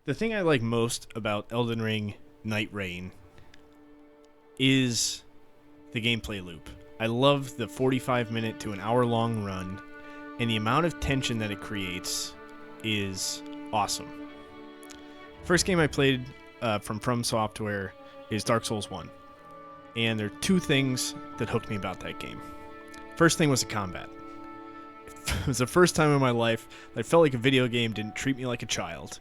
The thing I like most about Elden Ring Night Reign is the gameplay loop. I love the 45-minute to an hour-long run, and the amount of tension that it creates is awesome. First game I played from Software is Dark Souls 1, and there are two things that hooked me about that game. First thing was the combat. It was the first time in my life that I felt like a video game didn't treat me like a child.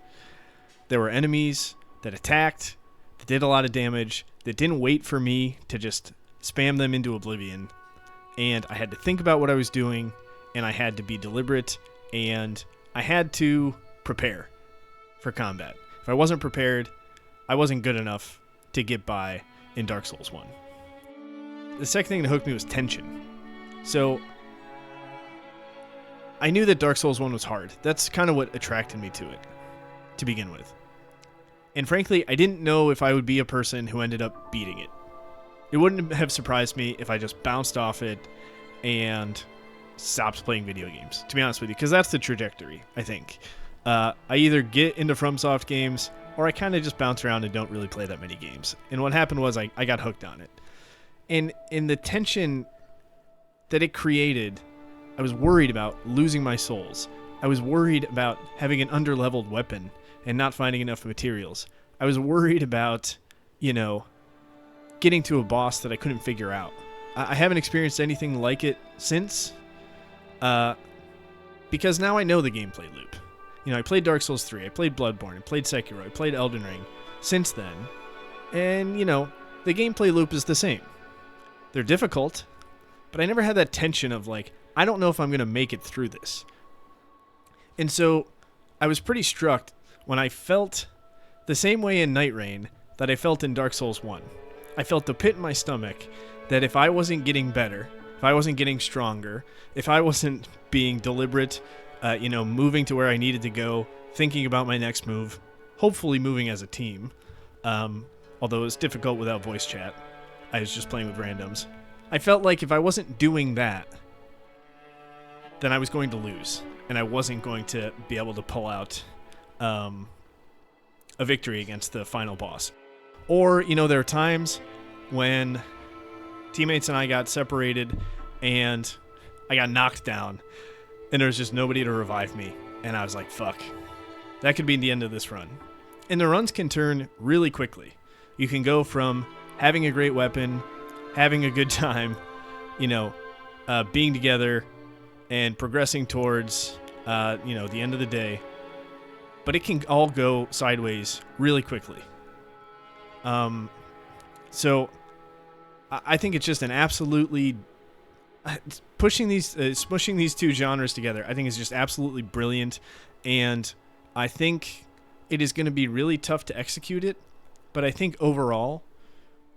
There were enemies that attacked, that did a lot of damage, that didn't wait for me to just spam them into oblivion. And I had to think about what I was doing, and I had to be deliberate, and I had to prepare for combat. If I wasn't prepared, I wasn't good enough to get by in Dark Souls 1. The second thing that hooked me was tension. So I knew that Dark Souls 1 was hard. That's kind of what attracted me to it, to begin with. And frankly, I didn't know if I would be a person who ended up beating it. It wouldn't have surprised me if I just bounced off it and stopped playing video games, to be honest with you, because that's the trajectory, I think. I either get into FromSoft games, or I kind of just bounce around and don't really play that many games. And what happened was I got hooked on it. And in the tension that it created, I was worried about losing my souls. I was worried about having an underleveled weapon and not finding enough materials. I was worried about, getting to a boss that I couldn't figure out. I haven't experienced anything like it since, because now I know the gameplay loop. I played Dark Souls 3, I played Bloodborne, I played Sekiro, I played Elden Ring since then, and, the gameplay loop is the same. They're difficult, but I never had that tension of, I don't know if I'm going to make it through this. And so I was pretty struck when I felt the same way in Night Reign that I felt in Dark Souls 1. I felt the pit in my stomach that if I wasn't getting better, if I wasn't getting stronger, if I wasn't being deliberate, moving to where I needed to go, thinking about my next move, hopefully moving as a team, although it was difficult without voice chat. I was just playing with randoms. I felt like if I wasn't doing that, then I was going to lose, and I wasn't going to be able to pull out a victory against the final boss. Or, there are times when teammates and I got separated and I got knocked down and there was just nobody to revive me. And I was like, fuck, that could be the end of this run. And the runs can turn really quickly. You can go from having a great weapon, having a good time, being together and progressing towards, the end of the day. But it can all go sideways really quickly. So I think it's just an absolutely smushing these two genres together. I think is just absolutely brilliant, and I think it is going to be really tough to execute it. But I think overall,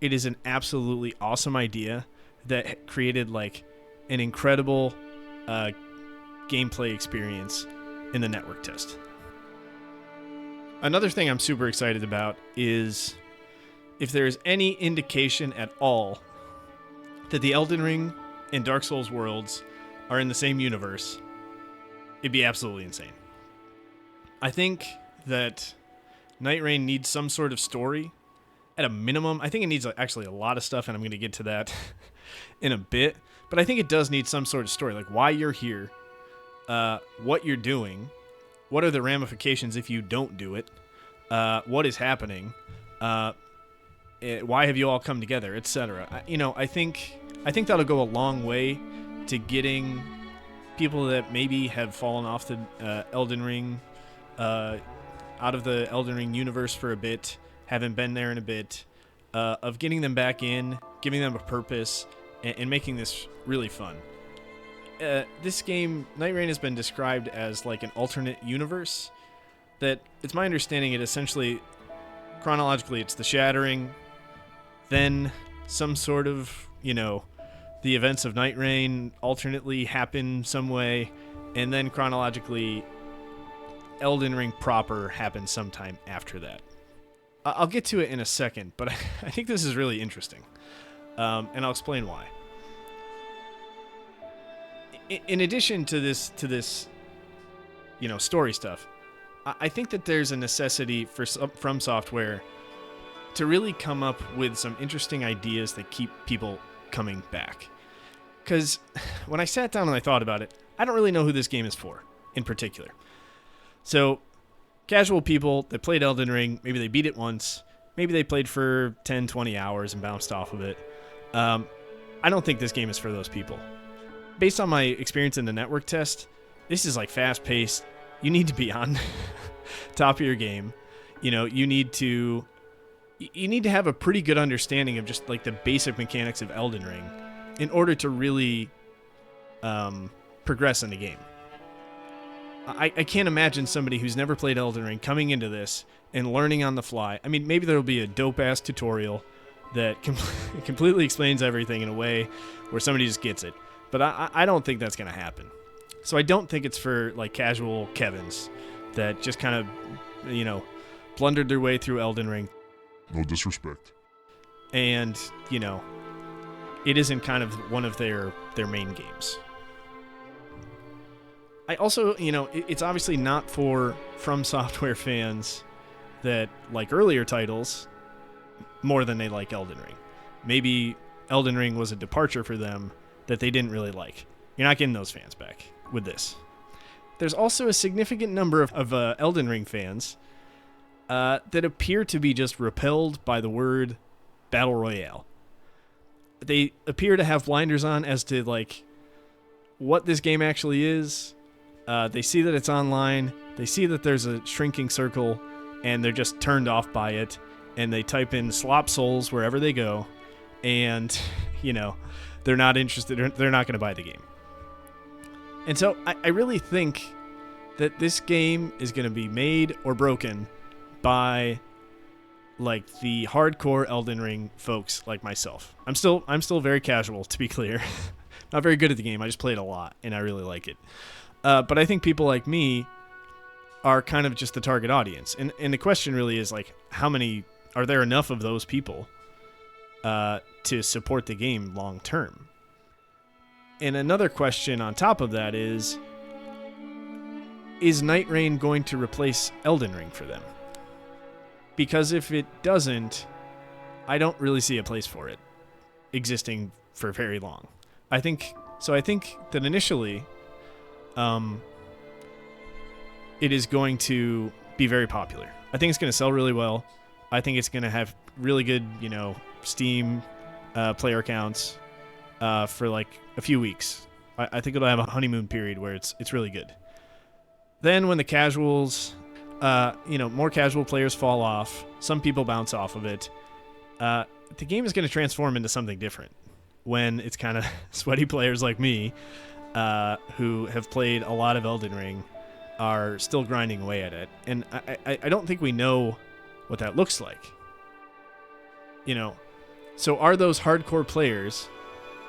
it is an absolutely awesome idea that created an incredible gameplay experience in the network test. Another thing I'm super excited about is if there is any indication at all that the Elden Ring and Dark Souls worlds are in the same universe, it'd be absolutely insane. I think that Night Reign needs some sort of story at a minimum. I think it needs actually a lot of stuff, and I'm going to get to that in a bit. But I think it does need some sort of story, like why you're here, what you're doing, what are the ramifications if you don't do it, what is happening, why have you all come together, etc. I think that'll go a long way to getting people that maybe have fallen off the Elden Ring, out of the Elden Ring universe for a bit, haven't been there in a bit, of getting them back in, giving them a purpose, and making this really fun. This game, Night Reign, has been described as an alternate universe. That it's my understanding it essentially, chronologically, it's the Shattering, then some sort of, the events of Night Reign alternately happen some way, and then chronologically, Elden Ring proper happens sometime after that. I'll get to it in a second, but I think this is really interesting, and I'll explain why. In addition to this, story stuff, I think that there's a necessity for From Software to really come up with some interesting ideas that keep people coming back. Because when I sat down and I thought about it, I don't really know who this game is for in particular. So, casual people that played Elden Ring, maybe they beat it once, maybe they played for 10, 20 hours and bounced off of it. I don't think this game is for those people. Based on my experience in the network test, this is like fast-paced. You need to be on top of your game. You know, you need to have a pretty good understanding of just like the basic mechanics of Elden Ring in order to really progress in the game. I can't imagine somebody who's never played Elden Ring coming into this and learning on the fly. I mean, maybe there'll be a dope-ass tutorial that completely explains everything in a way where somebody just gets it. But I don't think that's going to happen. So I don't think it's for like casual Kevins that just kind of, you know, blundered their way through Elden Ring. No disrespect. And, you know, it isn't kind of one of their main games. I also, you know, it's obviously not for From Software fans that like earlier titles more than they like Elden Ring. Maybe Elden Ring was a departure for them that they didn't really like. You're not getting those fans back with this. There's also a significant number of Elden Ring fans that appear to be just repelled by the word Battle Royale. They appear to have blinders on as to like what this game actually is. They see that it's online. They see that there's a shrinking circle, and they're just turned off by it. And they type in slop souls wherever they go, and, you know, they're not interested. They're not going to buy the game. And so I really think that this game is going to be made or broken by, like, the hardcore Elden Ring folks like myself. I'm still very casual, to be clear. Not very good at the game. I just played a lot, and I really like it. But I think people like me are kind of just the target audience. And the question really is, like, are there enough of those people to support the game long term? And another question on top of that is Night Reign going to replace Elden Ring for them? Because if it doesn't, I don't really see a place for it existing for very long. I think that initially it is going to be very popular. I think it's going to sell really well. I think it's going to have really good, you know, Steam player counts for like a few weeks. I think it'll have a honeymoon period where it's really good. Then when the casuals, more casual players fall off, some people bounce off of it, the game is going to transform into something different when it's kind of sweaty players like me who have played a lot of Elden Ring are still grinding away at it. And I don't think we know what that looks like. You know, so are those hardcore players,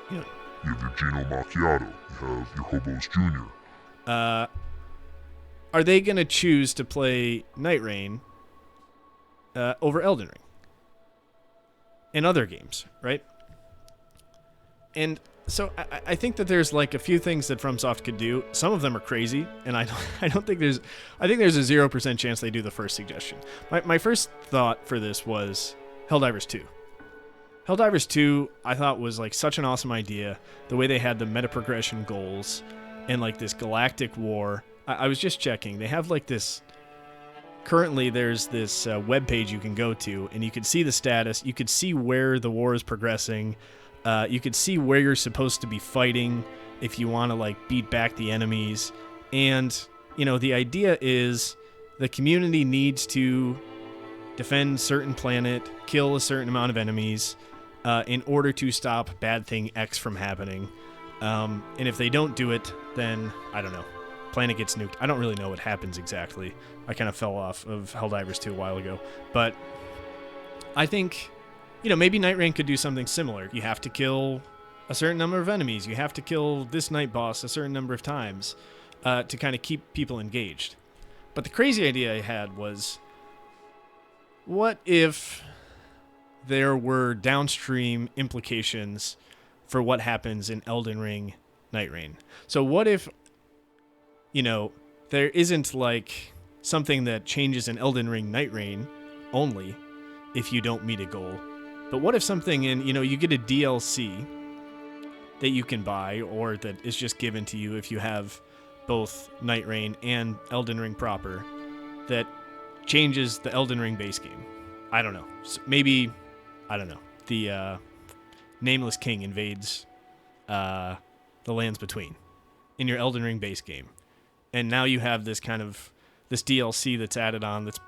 you know... You have your Gino Macchiato, you have your Hobos Jr. Are they going to choose to play Night Reign over Elden Ring? And other games, right? And so I think that there's like a few things that FromSoft could do. Some of them are crazy, and I think there's a 0% chance they do the first suggestion. My first thought for this was Helldivers 2. Helldivers 2 I thought was like such an awesome idea. The way they had the meta progression goals and like this galactic war. I was just checking. They have like this. Currently, there's this web page you can go to, and you can see the status. You could see where the war is progressing. You could see where you're supposed to be fighting if you want to like beat back the enemies. And, you know, the idea is the community needs to defend certain planet, kill a certain amount of enemies in order to stop bad thing X from happening. And if they don't do it, then, I don't know, planet gets nuked. I don't really know what happens exactly. I kind of fell off of Helldivers 2 a while ago. But I think... You know, maybe Night Reign could do something similar. You have to kill a certain number of enemies. You have to kill this night boss a certain number of times to kind of keep people engaged. But the crazy idea I had was, what if there were downstream implications for what happens in Elden Ring Night Reign? So what if, you know, there isn't like something that changes in Elden Ring Night Reign only if you don't meet a goal. But what if something you get a DLC that you can buy or that is just given to you if you have both Night Reign and Elden Ring proper that changes the Elden Ring base game? I don't know. So maybe, I don't know. The Nameless King invades the Lands Between in your Elden Ring base game. And now you have this DLC that's added on that's,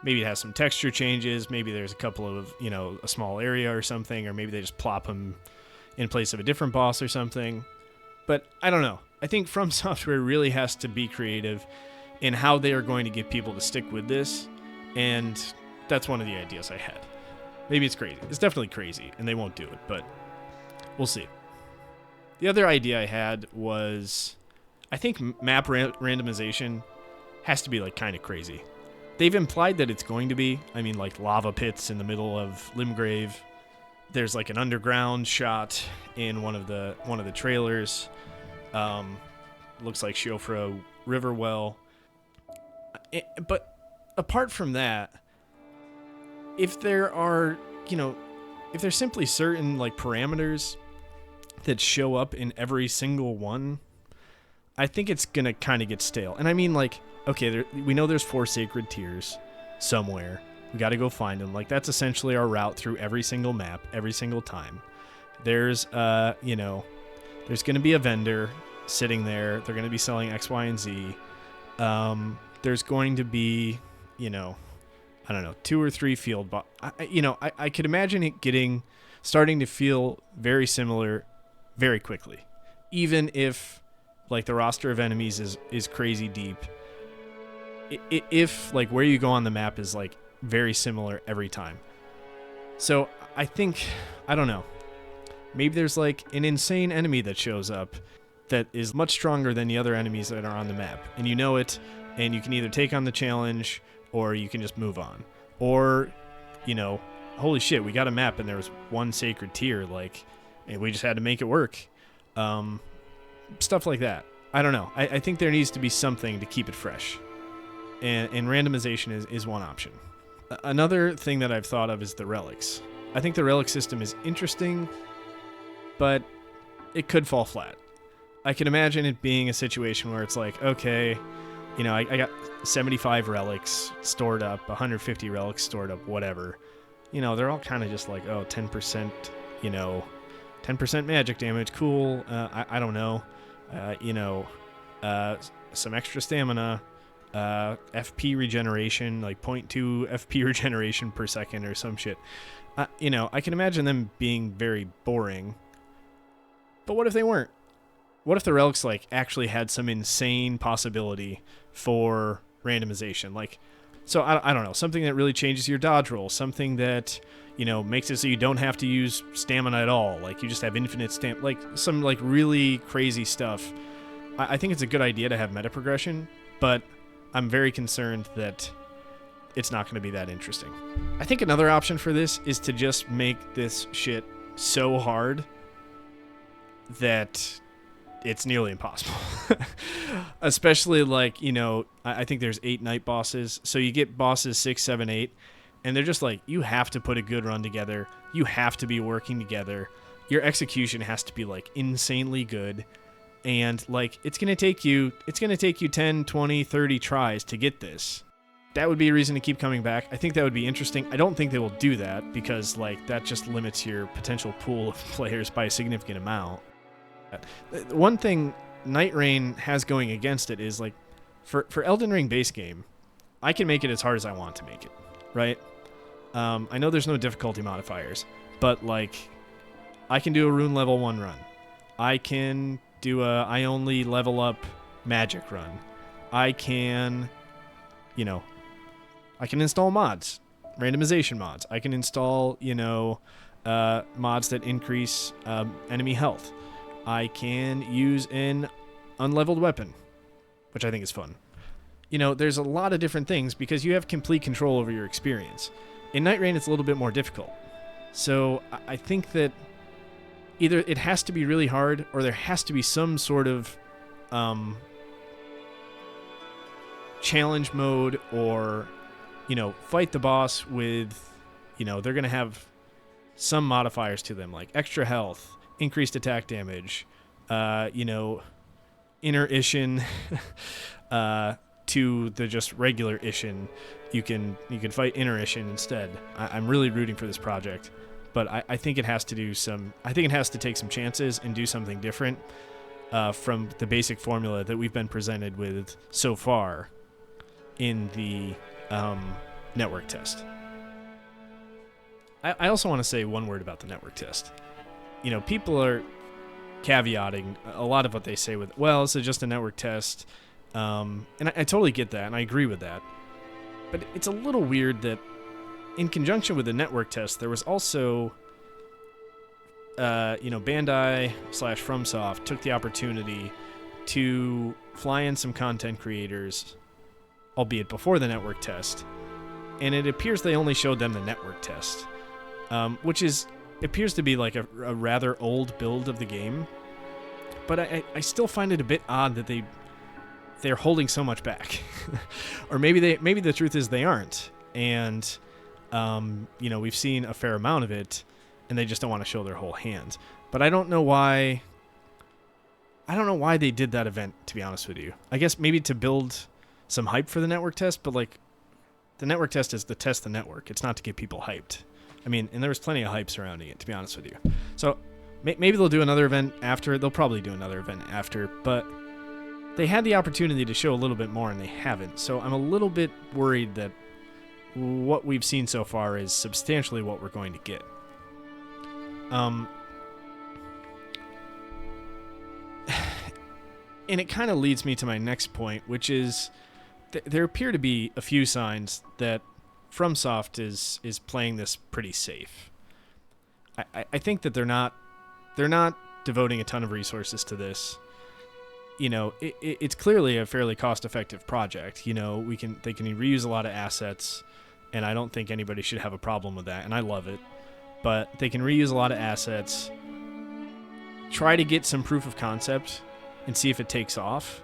maybe it has some texture changes. Maybe there's a couple of, a small area or something, or maybe they just plop them in place of a different boss or something. But I don't know. I think From Software really has to be creative in how they are going to get people to stick with this. And that's one of the ideas I had. Maybe it's crazy. It's definitely crazy, and they won't do it, but we'll see. The other idea I had was, I think map randomization has to be like kind of crazy. They've implied that it's going to be. I mean, like lava pits in the middle of Limgrave. There's like an underground shot in one of the trailers. Looks like Shiofra River well. But apart from that, if there are, if there's simply certain like parameters that show up in every single one, I think it's going to kind of get stale. And I mean, like, okay, we know there's 4 sacred tiers somewhere. We got to go find them. Like, that's essentially our route through every single map, every single time. There's, there's going to be a vendor sitting there. They're going to be selling X, Y, and Z. There's going to be, I don't know, 2 or 3 field boss. I could imagine it starting to feel very similar very quickly. Even if, like, the roster of enemies is crazy deep. If, like, where you go on the map is, like, very similar every time. So, I think, I don't know. Maybe there's, like, an insane enemy that shows up that is much stronger than the other enemies that are on the map. And you know it, and you can either take on the challenge, or you can just move on. Or, holy shit, we got a map and there was 1 sacred tier, like, and we just had to make it work. Stuff like that. I don't know. I think there needs to be something to keep it fresh. And randomization is one option. Another thing that I've thought of is the relics. I think the relic system is interesting, but it could fall flat. I can imagine it being a situation where it's like, okay, I got 75 relics stored up, 150 relics stored up, whatever. They're all kind of just like, 10%, 10% magic damage, cool. I don't know. Some extra stamina, FP regeneration, like 0.2 FP regeneration per second or some shit. I can imagine them being very boring. But what if they weren't? What if the relics like actually had some insane possibility for randomization? Like, so I don't know, something that really changes your dodge roll, something that, makes it so you don't have to use stamina at all. Like, you just have infinite stamina, like some like really crazy stuff. I think it's a good idea to have meta progression, but I'm very concerned that it's not going to be that interesting. I think another option for this is to just make this shit so hard that it's nearly impossible. Especially like, I think there's 8 night bosses. So you get bosses 6, 7, 8, and they're just like, you have to put a good run together. You have to be working together. Your execution has to be like insanely good. And like, it's going to take you 10, 20, 30 tries to get this. That would be a reason to keep coming back. I think that would be interesting. I don't think they will do that because like that just limits your potential pool of players by a significant amount. One thing Night Reign has going against it is like for Elden Ring base game, I can make it as hard as I want to make it, right? I know there's no difficulty modifiers, but like I can do a rune level 1 run. I can do I only level up magic run. I can install mods, randomization mods. I can install, mods that increase enemy health. I can use an unleveled weapon, which I think is fun. There's a lot of different things because you have complete control over your experience. In Night Reign, it's a little bit more difficult. So I think that either it has to be really hard or there has to be some sort of challenge mode or, fight the boss with, they're going to have some modifiers to them, like extra health, increased attack damage, inner Ishin to the just regular Ishin. You can fight inner Ishin instead. I'm really rooting for this project, but I think it has to take some chances and do something different from the basic formula that we've been presented with so far in the network test. I also want to say one word about the network test. People are caveating a lot of what they say with, well, this is just a network test. And I totally get that, and I agree with that. But it's a little weird that in conjunction with the network test, there was also, Bandai/FromSoft took the opportunity to fly in some content creators, albeit before the network test. And it appears they only showed them the network test, which appears to be like a rather old build of the game. But I still find it a bit odd that they're holding so much back. Or maybe the truth is they aren't. And, we've seen a fair amount of it, and they just don't want to show their whole hand. But I don't know why they did that event, to be honest with you. I guess maybe to build some hype for the network test, but the network test is to test the network. It's not to get people hyped. I mean, and there was plenty of hype surrounding it, to be honest with you. So maybe they'll do another event after. They'll probably do another event after, but they had the opportunity to show a little bit more, and they haven't. So I'm a little bit worried that what we've seen so far is substantially what we're going to get. And it kind of leads me to my next point, which is there appear to be a few signs that FromSoft is playing this pretty safe. I think that they're not devoting a ton of resources to this. It's clearly a fairly cost-effective project. They can reuse a lot of assets, and I don't think anybody should have a problem with that, and I love it. But they can reuse a lot of assets, try to get some proof of concept, and see if it takes off.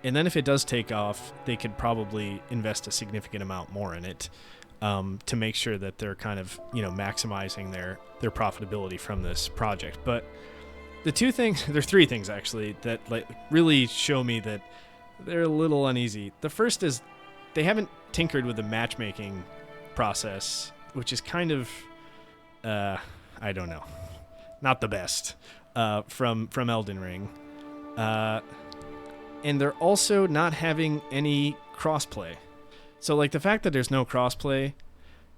And then if it does take off, they could probably invest a significant amount more in it to make sure that they're kind of, maximizing their profitability from this project. But the two things, there are three things actually that really show me that they're a little uneasy. The first is they haven't tinkered with the matchmaking process, which is kind of, I don't know, not the best from Elden Ring. And they're also not having any crossplay. So the fact that there's no crossplay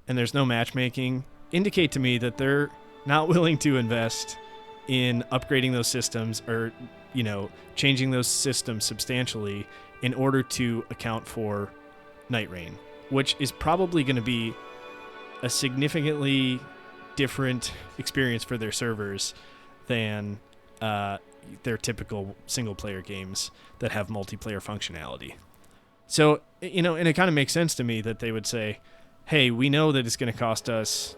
and there's no matchmaking indicate to me that they're not willing to invest in upgrading those systems or, changing those systems substantially in order to account for Night Reign, which is probably going to be a significantly different experience for their servers than their typical single-player games that have multiplayer functionality. So, and it kind of makes sense to me that they would say, hey, we know that it's going to cost us,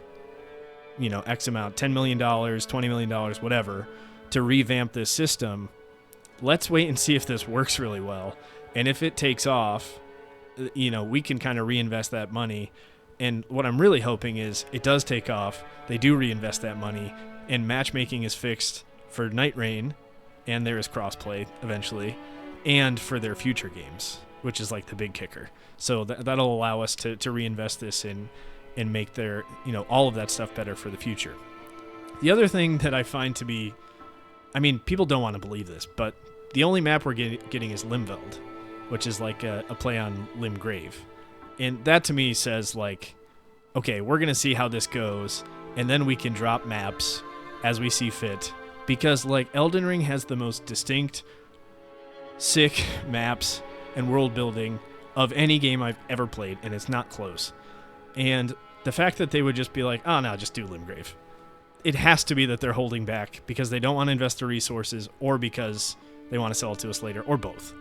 X amount, $10 million, $20 million, whatever, to revamp this system. Let's wait and see if this works really well. And if it takes off, we can kind of reinvest that money. And what I'm really hoping is it does take off, they do reinvest that money, and matchmaking is fixed for Night Reign, and there is crossplay eventually, and for their future games, which is the big kicker. So that'll allow us to reinvest this in and make their, all of that stuff better for the future. The other thing that I find to be, people don't want to believe this, but the only map we're getting is Limveld, which is a play on Limgrave. And that to me says okay, we're going to see how this goes, and then we can drop maps as we see fit. Because Elden Ring has the most distinct, sick maps and world building of any game I've ever played, and it's not close. And the fact that they would just be oh no, just do Limgrave. It has to be that they're holding back because they don't want to invest the resources, or because they want to sell it to us later, or both.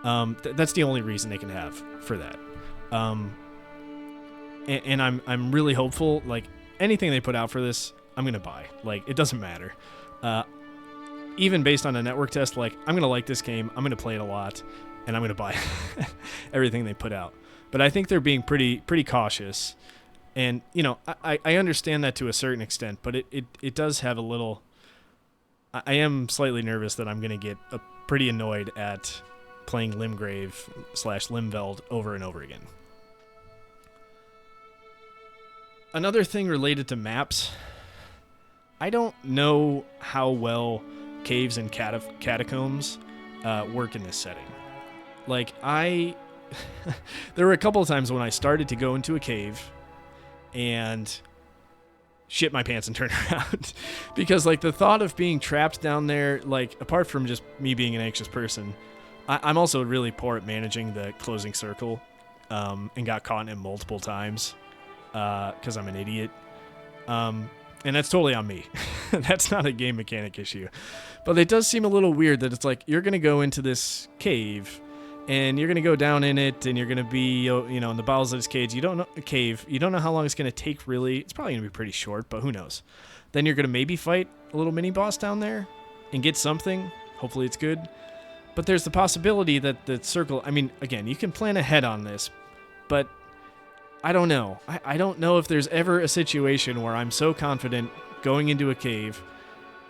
That's the only reason they can have for that. And I'm really hopeful. Anything they put out for this, I'm gonna buy. It doesn't matter. Even based on a network test, I'm going to like this game. I'm going to play it a lot. and I'm going to buy everything they put out. But I think they're being pretty cautious. And, I understand that to a certain extent, but it does have a little... I am slightly nervous that I'm going to get pretty annoyed at playing Limgrave/Limveld over and over again. Another thing related to maps, I don't know how well caves and catacombs work in this setting. Like, there were a couple of times when I started to go into a cave and shit my pants and turn around. Because, like, the thought of being trapped down there, like, apart from just me being an anxious person, I'm also really poor at managing the closing circle, and got caught in it multiple times. Because I'm an idiot. And that's totally on me. That's not a game mechanic issue. But it does seem a little weird that it's like, you're going to go into this cave, and you're going to go down in it, and you're going to be, in the bowels of this cave. You don't know how long it's going to take, really. It's probably going to be pretty short, but who knows. Then you're going to maybe fight a little mini-boss down there and get something. Hopefully it's good. But there's the possibility that the circle... I mean, again, you can plan ahead on this, but... I don't know. I don't know if there's ever a situation where I'm so confident going into a cave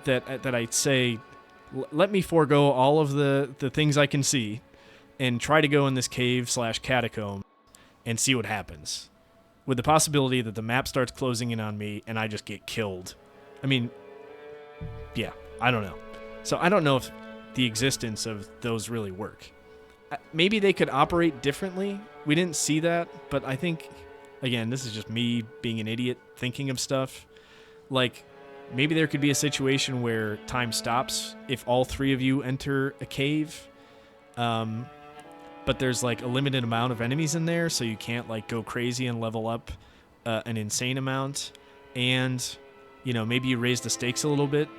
that I'd say, let me forego all of the things I can see and try to go in this cave/catacomb and see what happens. With the possibility that the map starts closing in on me and I just get killed. I mean, yeah, I don't know. So I don't know if the existence of those really work. Maybe they could operate differently. We didn't see that, but I think, again, this is just me being an idiot thinking of stuff. Like, maybe there could be a situation where time stops if all three of you enter a cave, but there's, like, a limited amount of enemies in there, so you can't, like, go crazy and level up an insane amount. And, maybe you raise the stakes a little bit,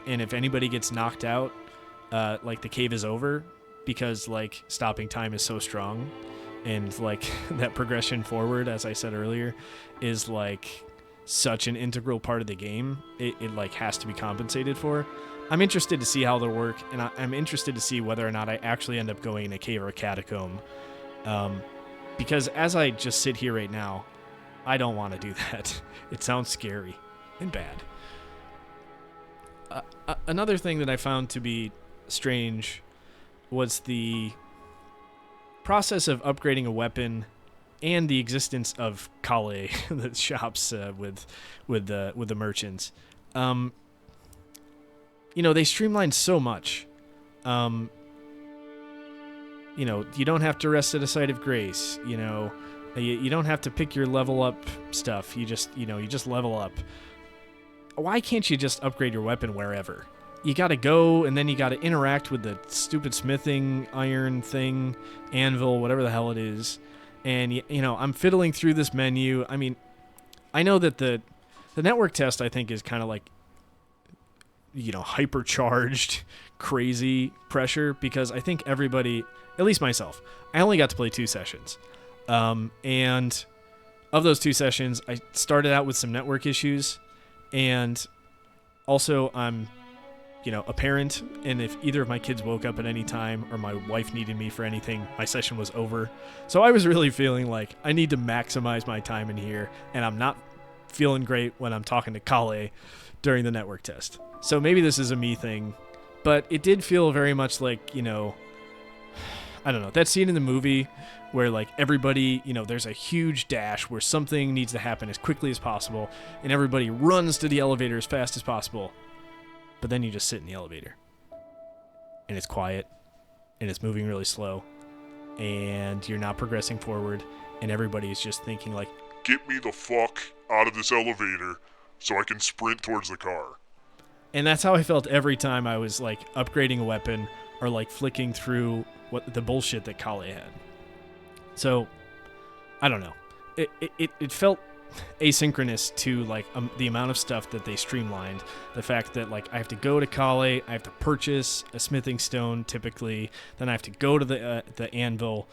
and if anybody gets knocked out, like, the cave is over, because, like, stopping time is so strong, and, like, that progression forward, as I said earlier, is, like, such an integral part of the game. It like, has to be compensated for. I'm interested to see how they'll work, and I'm interested to see whether or not I actually end up going in a cave or a catacomb. Because as I just sit here right now, I don't want to do that. It sounds scary and bad. Another thing that I found to be strange was the process of upgrading a weapon and the existence of Kale, the shops with the merchants. They streamlined so much. You don't have to rest at a site of grace. You don't have to pick your level up stuff. You just level up. Why can't you just upgrade your weapon wherever? You gotta go, and then you gotta interact with the stupid smithing iron thing, anvil, whatever the hell it is. And, I'm fiddling through this menu. I mean, I know that the network test, I think, is kind of like, hypercharged, crazy pressure, because I think everybody, at least myself, I only got to play 2 sessions. And of those 2 sessions, I started out with some network issues, and also I'm a parent, and if either of my kids woke up at any time or my wife needed me for anything, my session was over. So I was really feeling like I need to maximize my time in here, and I'm not feeling great when I'm talking to Kale during the network test. So maybe this is a me thing, but it did feel very much like, I don't know, that scene in the movie where, like, everybody, there's a huge dash where something needs to happen as quickly as possible, and everybody runs to the elevator as fast as possible. But then you just sit in the elevator, and it's quiet, and it's moving really slow, and you're not progressing forward, and everybody is just thinking, like, get me the fuck out of this elevator so I can sprint towards the car. And that's how I felt every time I was, like, upgrading a weapon or, like, flicking through the bullshit that Kale had. So, I don't know. It felt asynchronous to, like, the amount of stuff that they streamlined. The fact that, like, I have to go to Kale, I have to purchase a smithing stone typically, then I have to go to the anvil,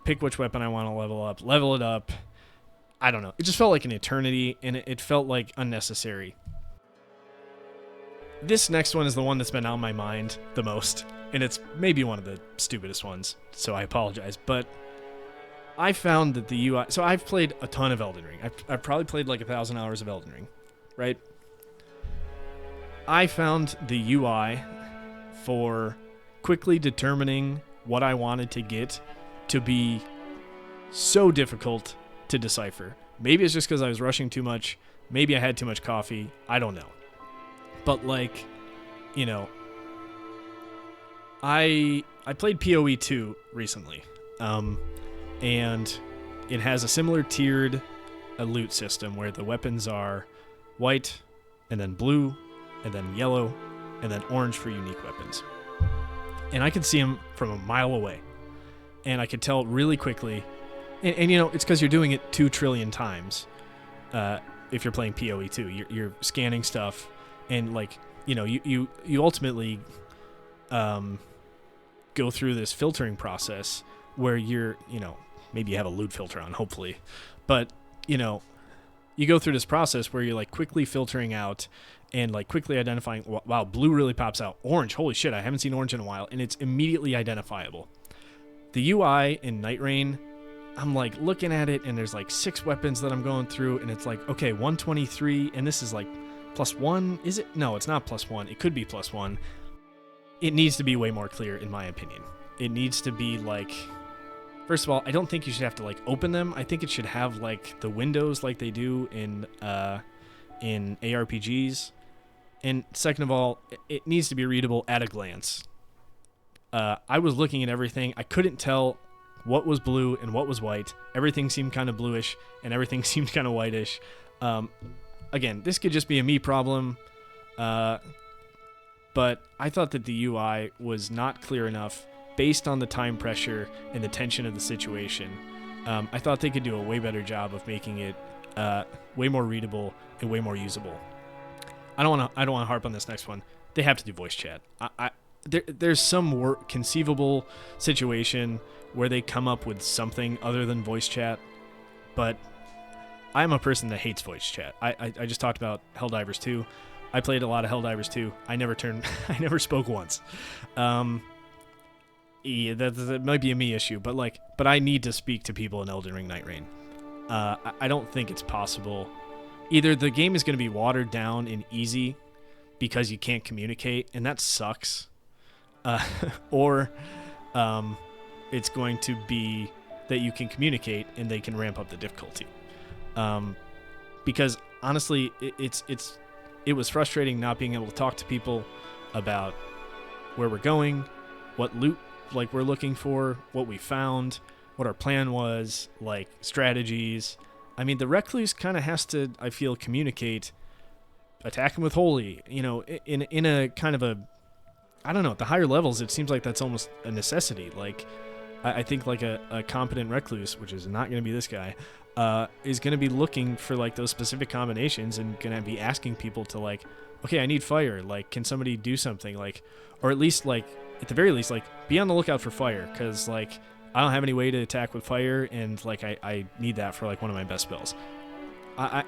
pick which weapon I want to level it up. I don't know. It just felt like an eternity, and it felt like unnecessary. This next one is the one that's been on my mind the most, and it's maybe one of the stupidest ones, so I apologize, but I found that the UI... So I've played a ton of Elden Ring. I've probably played like 1,000 hours of Elden Ring, right? I found the UI for quickly determining what I wanted to get to be so difficult to decipher. Maybe it's just because I was rushing too much. Maybe I had too much coffee. I don't know. But like, you know, I played PoE 2 recently, and it has a similar tiered loot system where the weapons are white, and then blue, and then yellow, and then orange for unique weapons. And I could see them from a mile away, and I could tell really quickly. And you know, it's because you're doing it 2 trillion times. If you're playing PoE 2, you're scanning stuff. And, like, you know, you ultimately go through this filtering process where you're, you know, maybe you have a loot filter on, hopefully. But, you know, you go through this process where you're, like, quickly filtering out and, like, quickly identifying, wow, blue really pops out. Orange, holy shit, I haven't seen orange in a while. And it's immediately identifiable. The UI in Night Reign, I'm, like, looking at it, and there's, like, 6 weapons that I'm going through. And it's like, okay, 123, and this is, like... +1, is it? No, it's not +1. It could be +1. It needs to be way more clear, in my opinion. It needs to be like, first of all, I don't think you should have to like open them. I think it should have like the windows like they do in ARPGs. And second of all, it needs to be readable at a glance. I was looking at everything. I couldn't tell what was blue and what was white. Everything seemed kind of bluish and everything seemed kind of whitish. Again, this could just be a me problem, but I thought that the UI was not clear enough based on the time pressure and the tension of the situation. I thought they could do a way better job of making it way more readable and way more usable. I don't want to harp on this next one. They have to do voice chat. There's some conceivable situation where they come up with something other than voice chat, but I'm a person that hates voice chat. I just talked about Helldivers 2. I played a lot of Helldivers 2. I never spoke once. Yeah, that might be a me issue, but I need to speak to people in Elden Ring Night Reign. I don't think it's possible. Either the game is going to be watered down and easy because you can't communicate, and that sucks, or it's going to be that you can communicate and they can ramp up the difficulty. Because honestly, it was frustrating not being able to talk to people about where we're going, what loot like we're looking for, what we found, what our plan was, like strategies. I mean, the recluse kind of has to, I feel, communicate, attack him with holy, you know, in a kind of a, I don't know, at the higher levels, it seems like that's almost a necessity. Like, I think like a competent recluse, which is not going to be this guy, is going to be looking for like those specific combinations and going to be asking people to like, okay, I need fire. Like, can somebody do something? Like, or at least like, at the very least, like be on the lookout for fire. Cause like, I don't have any way to attack with fire. And like, I need that for like one of my best spells. I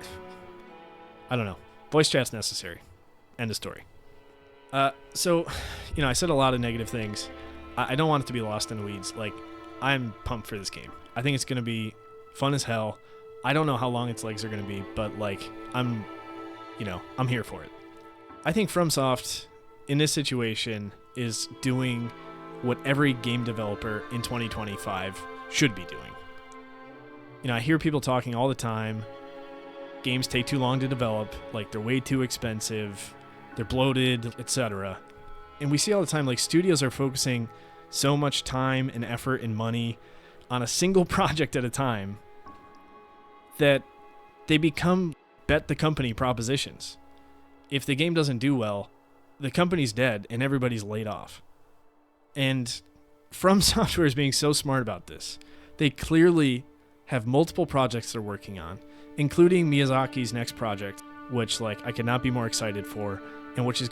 don't know. Voice chat's necessary. End of story. So, you know, I said a lot of negative things. I don't want it to be lost in the weeds. Like, I'm pumped for this game. I think it's going to be fun as hell. I don't know how long its legs are going to be, but like, I'm here for it. I think FromSoft in this situation is doing what every game developer in 2025 should be doing. You know, I hear people talking all the time. Games take too long to develop. Like, they're way too expensive. They're bloated, etc. And we see all the time, like, studios are focusing so much time and effort and money on a single project at a time that they become bet the company propositions. If the game doesn't do well, the company's dead and everybody's laid off. And From Software is being so smart about this. They clearly have multiple projects they're working on, including Miyazaki's next project, which like I could not be more excited for, and which is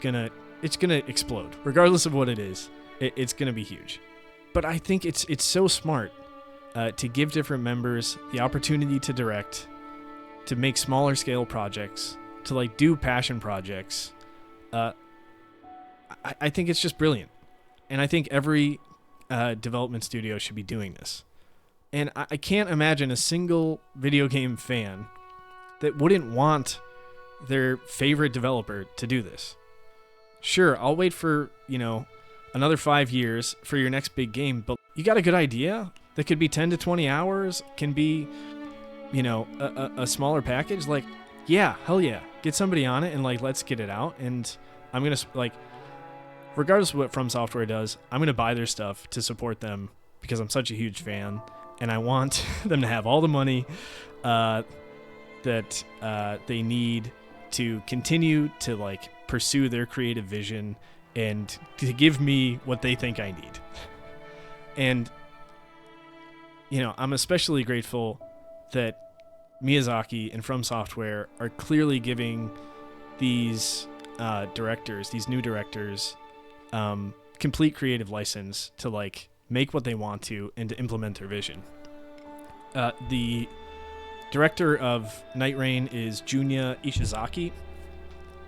it's gonna explode. Regardless of what it is, it's gonna be huge. But I think it's so smart to give different members the opportunity to direct, to make smaller scale projects, to like do passion projects, I think it's just brilliant. And I think every development studio should be doing this. And I can't imagine a single video game fan that wouldn't want their favorite developer to do this. Sure, I'll wait for, another 5 years for your next big game, but you got a good idea that could be 10 to 20 hours, can be, a smaller package? Like, yeah, hell yeah. Get somebody on it and, let's get it out. And I'm going to, regardless of what From Software does, I'm going to buy their stuff to support them because I'm such a huge fan. And I want them to have all the money that they need to continue to, pursue their creative vision and to give me what they think I need. And, I'm especially grateful that Miyazaki and From Software are clearly giving these these new directors, complete creative license to, make what they want to and to implement their vision. The director of Night Reign is Junya Ishizaki,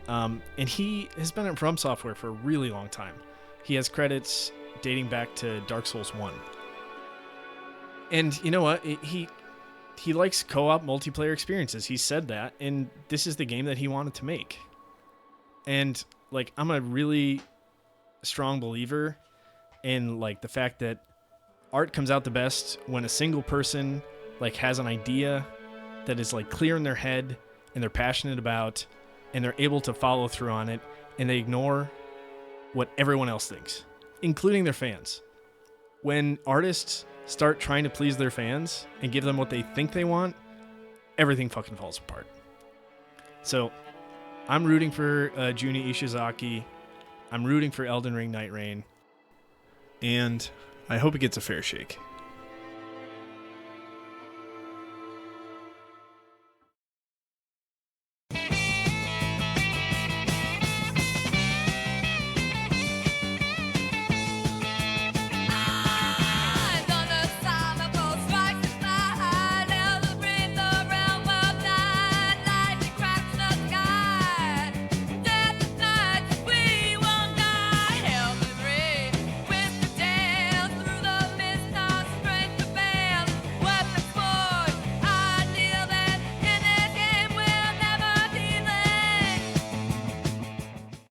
and he has been at From Software for a really long time. He has credits dating back to Dark Souls 1. And you know what? He likes co-op multiplayer experiences. He said that, and this is the game that he wanted to make. And, I'm a really strong believer in, the fact that art comes out the best when a single person, has an idea that is, clear in their head and they're passionate about, and they're able to follow through on it, and they ignore what everyone else thinks, including their fans. When artists start trying to please their fans and give them what they think they want, everything fucking falls apart. So, I'm rooting for Junya Ishizaki. I'm rooting for Elden Ring Night Reign. And I hope it gets a fair shake.